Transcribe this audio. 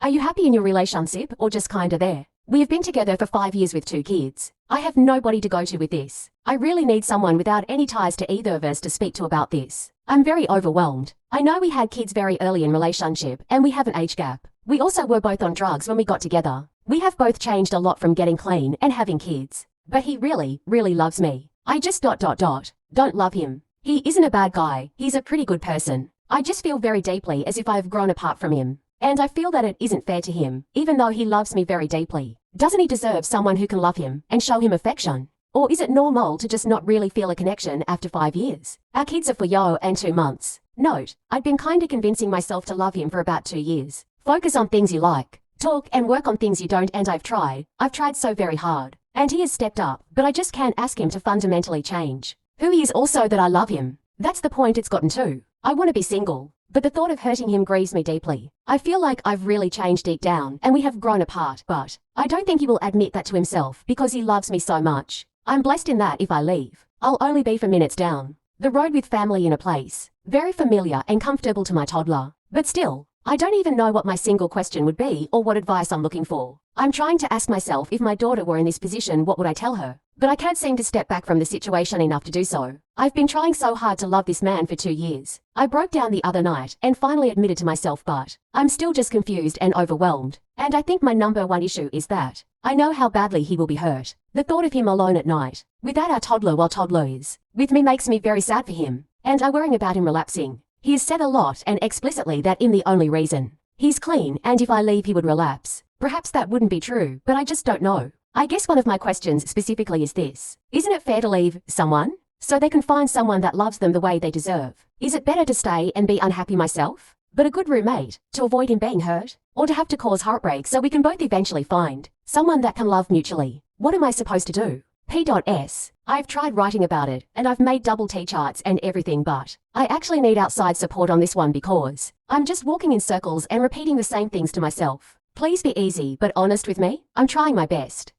Are you happy in your relationship or just kinda there? We have been together for 5 years with 2 kids. I have nobody to go to with this. I really need someone without any ties to either of us to speak to about this. I'm very overwhelmed. I know we had kids very early in relationship and we have an age gap. We also were both on drugs when we got together. We have both changed a lot from getting clean and having kids. But he really, really loves me. I just don't love him. He isn't a bad guy. He's a pretty good person. I just feel very deeply as if I've grown apart from him. And I feel that it isn't fair to him, even though he loves me very deeply. Doesn't he deserve someone who can love him and show him affection? Or is it normal to just not really feel a connection after 5 years? Our kids are for Yo and 2 months. Note, I'd been kinda convincing myself to love him for about 2 years. Focus on things you like. Talk and work on things you don't, and I've tried so very hard. And he has stepped up, but I just can't ask him to fundamentally change who he is also that I love him. That's the point it's gotten to. I want to be single. But the thought of hurting him grieves me deeply. I feel like I've really changed deep down and we have grown apart, but I don't think he will admit that to himself because he loves me so much. I'm blessed in that if I leave, I'll only be for minutes down the road with family in a place very familiar and comfortable to my toddler. But still, I don't even know what my single question would be or what advice I'm looking for. I'm trying to ask myself, if my daughter were in this position, what would I tell her? But I can't seem to step back from the situation enough to do so. I've been trying so hard to love this man for 2 years. I broke down the other night and finally admitted to myself, but I'm still just confused and overwhelmed. And I think my #1 issue is that I know how badly he will be hurt. The thought of him alone at night, without our toddler while toddler is with me, makes me very sad for him. And I'm worrying about him relapsing. He has said a lot and explicitly that I'm the only reason. He's clean, and if I leave he would relapse. Perhaps that wouldn't be true, but I just don't know. I guess one of my questions specifically is this. Isn't it fair to leave someone so they can find someone that loves them the way they deserve? Is it better to stay and be unhappy myself, but a good roommate, to avoid him being hurt? Or to have to cause heartbreak so we can both eventually find someone that can love mutually? What am I supposed to do? P.S. I've tried writing about it, and I've made double T charts and everything, but I actually need outside support on this one because I'm just walking in circles and repeating the same things to myself. Please be easy but honest with me. I'm trying my best.